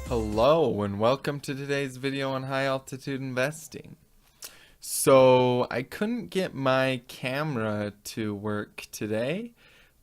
Hello and welcome to today's video on high altitude investing. So I couldn't get my camera to work today,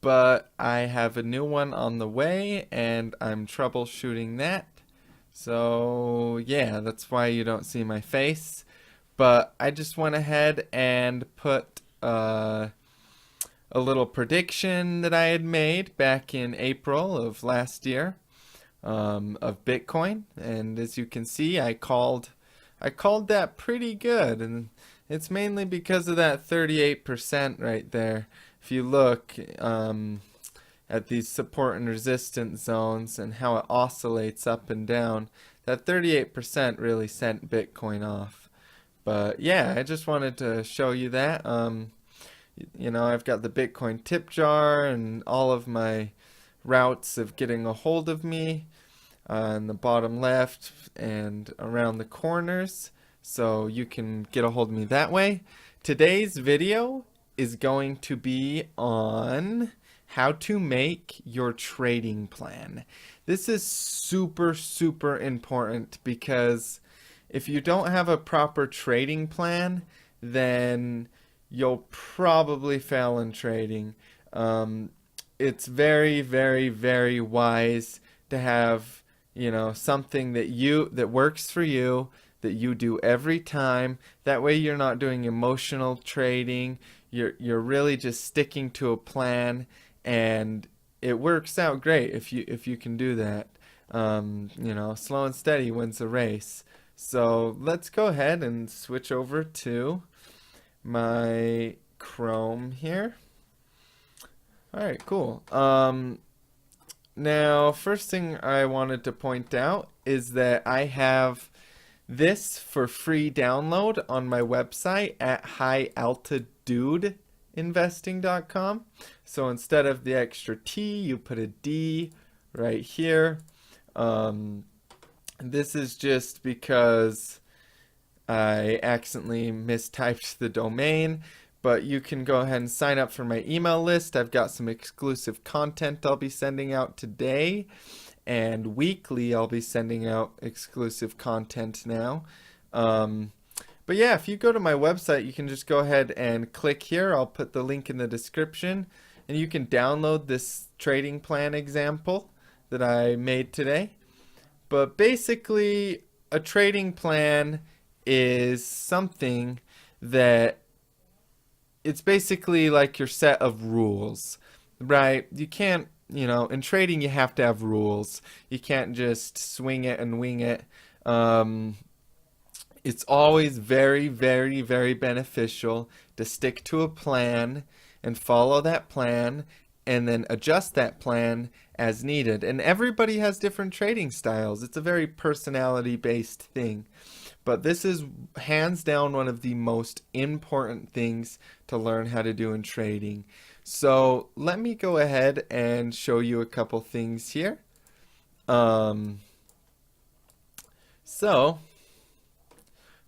but I have a new one on the way and I'm troubleshooting that. So yeah, that's why you don't see my face. But I just went ahead and put a little prediction that I had made back in April of last year of Bitcoin, and as you can see, I called that pretty good, and it's mainly because of that 38% right there. If you look at these support and resistance zones and how it oscillates up and down, that 38% really sent Bitcoin off. But yeah, I just wanted to show you that. You know, I've got the Bitcoin tip jar and all of my routes of getting a hold of me on the bottom left and around the corners, so you can get a hold of me that way. Today's video is going to be on how to make your trading plan. This is super important because if you don't have a proper trading plan, then you'll probably fail in trading. It's very wise to have, you know, something that works for you, that you do every time. That way you're not doing emotional trading. You're really just sticking to a plan, and it works out great if you can do that. You know, slow and steady wins the race. So let's go ahead and switch over to my Chrome here. All right, cool. Now, first thing I wanted to point out is that I have this for free download on my website at highaltitudeinvesting.com. So instead of the extra T, you put a D right here. This is just because I accidentally mistyped the domain, but you can go ahead and sign up for my email list. I've got some exclusive content I'll be sending out today, and weekly I'll be sending out exclusive content now. But yeah, if you go to my website, you can just go ahead and click here. I'll put the link in the description, and you can download this trading plan example that I made today. But basically, a trading plan is something that it's basically like your set of rules, right? You can't, you know, in trading you have to have rules. You can't just swing it and wing it. It's always very beneficial to stick to a plan and follow that plan and then adjust that plan as needed. And everybody has different trading styles. It's a very personality-based thing. But this is hands down one of the most important things to learn how to do in trading. So let me go ahead and show you a couple things here. So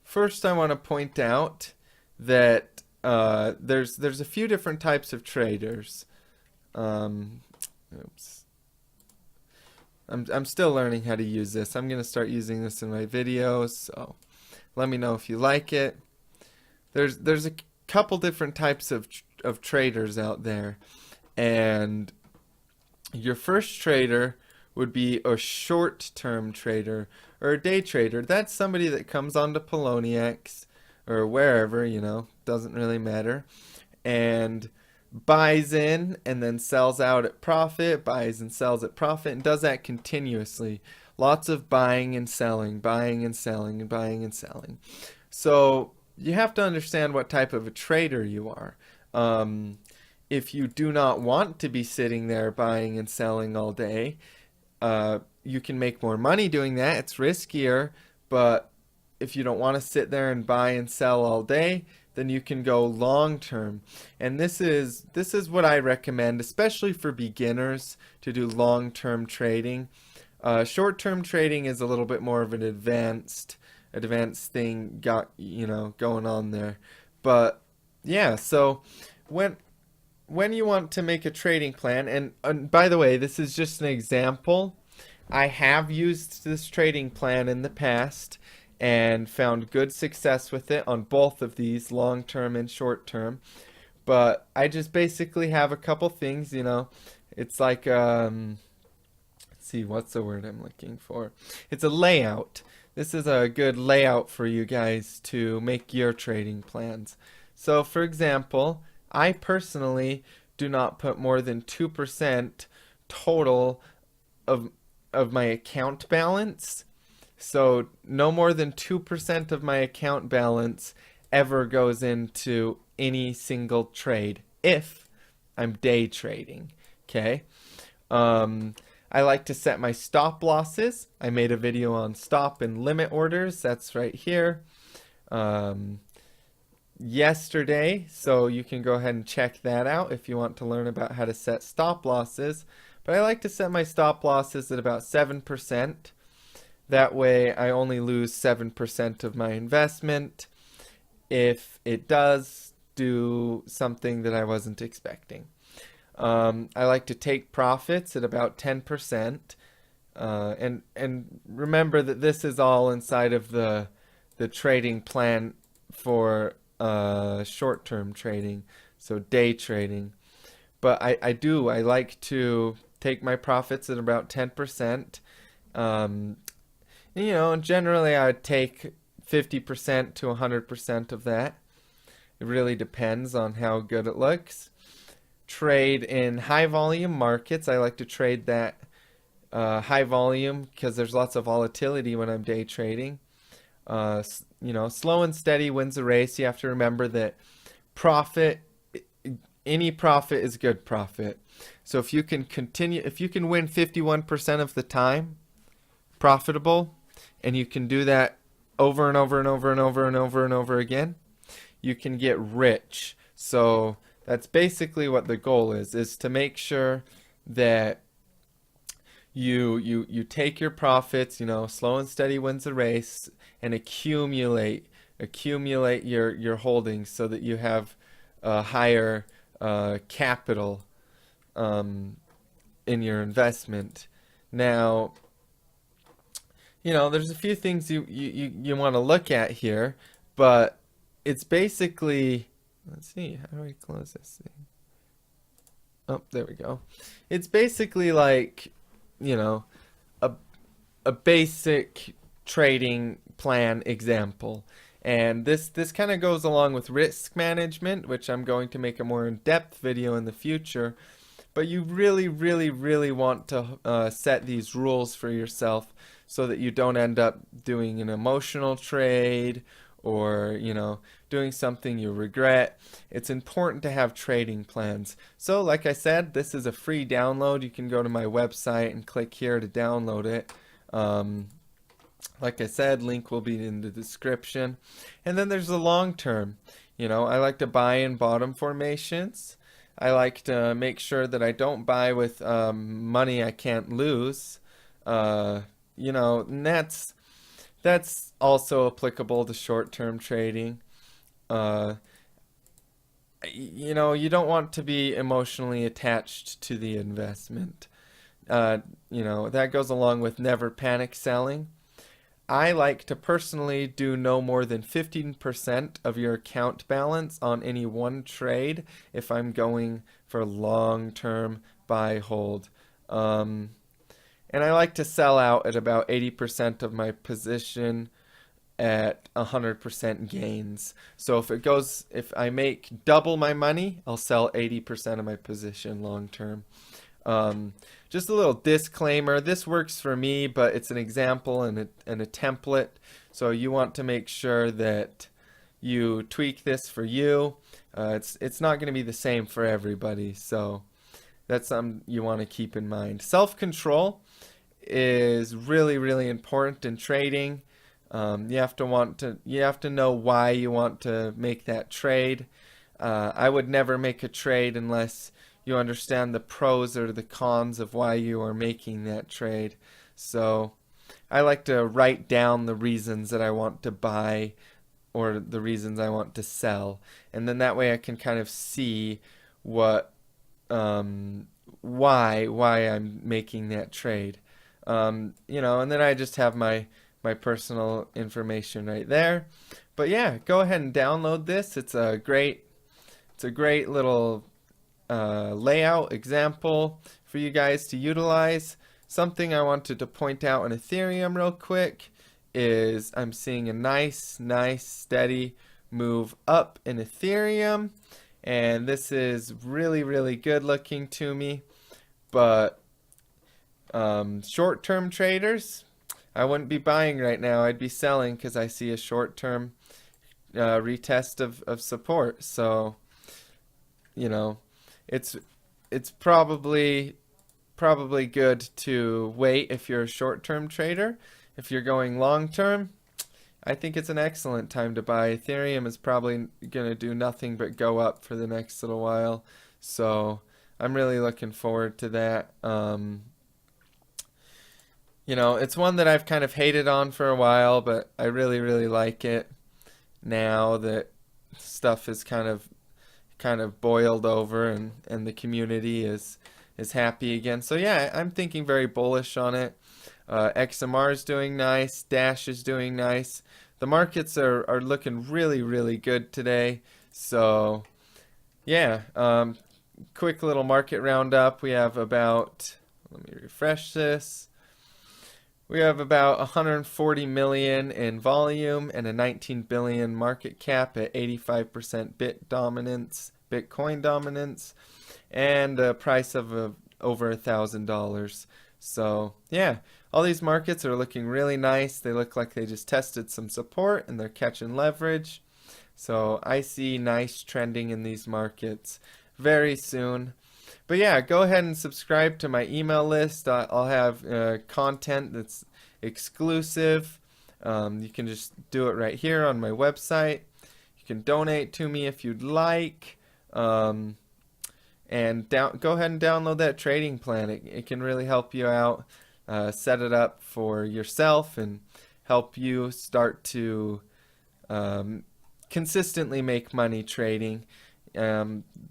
first I want to point out that there's a few different types of traders. Oops. I'm still learning how to use this. I'm going to start using this in my videos, so let me know if you like it. There's a couple different types of traders out there, and your first trader would be a short-term trader or a day trader. That's somebody that comes onto Poloniex or wherever, you know, doesn't really matter, and buys in and then sells out at profit, buys and sells at profit, and does that continuously. Lots of buying and selling, buying and selling, and buying and selling. So you have to understand what type of a trader you are. If you do not want to be sitting there buying and selling all day, you can make more money doing that. It's riskier, but if you don't want to sit there and buy and sell all day, then you can go long term. And this is what I recommend, especially for beginners, to do long term trading. Short term trading is a little bit more of an advanced thing going on there. But yeah, so when you want to make a trading plan, and by the way, this is just an example. I have used this trading plan in the past and found good success with it on both of these, long term and short term. But I just basically have a couple things, you know. It's like let's see, what's the word I'm looking for? It's a layout. This is a good layout for you guys to make your trading plans. So, for example, I personally do not put more than 2% total of my account balance. So, no more than 2% of my account balance ever goes into any single trade if I'm day trading. Okay? Um, I like to set my stop losses. I made a video on stop and limit orders. That's right here. Um, Yesterday, so you can go ahead and check that out if you want to learn about how to set stop losses. But I like to set my stop losses at about 7%. That way I only lose 7% of my investment if it does do something that I wasn't expecting. I like to take profits at about 10%. And remember that this is all inside of the trading plan for short-term trading, so day trading. But I like to take my profits at about 10%. Um, you know, generally I would take 50% to 100% of that. It really depends on how good it looks. Trade in high volume markets. I like to trade that high volume because there's lots of volatility when I'm day trading. You know, slow and steady wins the race. You have to remember that profit, any profit is good profit. So if you can continue, if you can win 51% of the time profitable, and you can do that over and over and over and over and over and over again, you can get rich. So that's basically what the goal is to make sure that you take your profits, you know, slow and steady wins the race, and accumulate your holdings so that you have a higher capital in your investment. Now, you know, there's a few things you want to look at here, but it's basically, let's see, how do I close this thing? Oh, there we go. It's basically like, you know, a a basic trading plan example. And this kind of goes along with risk management, which I'm going to make a more in-depth video in the future. But you really want to set these rules for yourself so that you don't end up doing an emotional trade or, you know, doing something you regret. It's important to have trading plans. So like I said, this is a free download. You can go to my website and click here to download it. Like I said, link will be in the description. And then there's the long term. You know, I like to buy in bottom formations. I like to make sure that I don't buy with money I can't lose. You know, and that's also applicable to short-term trading. Uh, you know, you don't want to be emotionally attached to the investment. You know, that goes along with never panic selling. I like to personally do no more than 15% of your account balance on any one trade if I'm going for long-term buy hold. And I like to sell out at about 80% of my position at 100% gains. So if I make double my money, I'll sell 80% of my position long term. Just a little disclaimer, this works for me, but it's an example and a template. So you want to make sure that you tweak this for you. It's not going to be the same for everybody. So that's something you want to keep in mind. Self-control is really important in trading. You have to know why you want to make that trade. I would never make a trade unless you understand the pros or the cons of why you are making that trade. So I like to write down the reasons that I want to buy or the reasons I want to sell, and then that way I can kind of see what why I'm making that trade. You know, and then I just have my personal information right there. But yeah, go ahead and download this. It's a great little layout example for you guys to utilize. Something I wanted to point out in Ethereum real quick is I'm seeing a nice steady move up in Ethereum, and this is really good looking to me. But short-term traders, I wouldn't be buying right now. I'd be selling because I see a short-term retest of support. So, you know, it's it's probably good to wait if you're a short-term trader. If you're going long-term, I think it's an excellent time to buy. Ethereum is probably going to do nothing but go up for the next little while. So I'm really looking forward to that. You know, it's one that I've kind of hated on for a while, but I really like it now that stuff is kind of boiled over, and the community is happy again. So yeah, I'm thinking very bullish on it. XMR is doing nice. Dash is doing nice. The markets are looking really good today. So yeah, quick little market roundup. We have about, let me refresh this. We have about 140 million in volume and a 19 billion market cap at 85% Bitcoin dominance, and a price of over $1,000. So yeah, all these markets are looking really nice. They look like they just tested some support and they're catching leverage. So I see nice trending in these markets very soon. But yeah, go ahead and subscribe to my email list. I'll have content that's exclusive. You can just do it right here on my website. You can donate to me if you'd like. And go ahead and download that trading plan. It can really help you out. Set it up for yourself and help you start to consistently make money trading.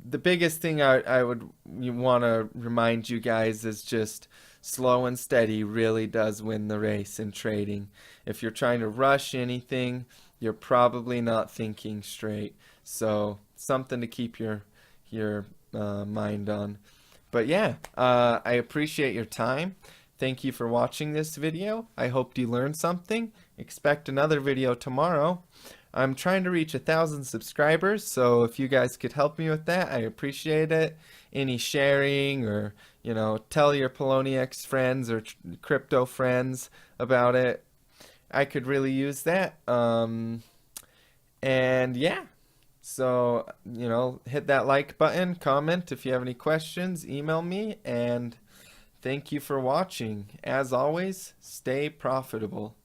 The biggest thing I would want to remind you guys is just slow and steady really does win the race in trading. If you're trying to rush anything, you're probably not thinking straight. So something to keep your mind on. But yeah, I appreciate your time. Thank you for watching this video. I hope you learned something. Expect another video tomorrow. I'm trying to reach 1,000 subscribers, so if you guys could help me with that, I appreciate it. Any sharing, or tell your Poloniex friends or crypto friends about it. I could really use that. And yeah, so hit that like button, comment if you have any questions, email me, and thank you for watching. As always, stay profitable.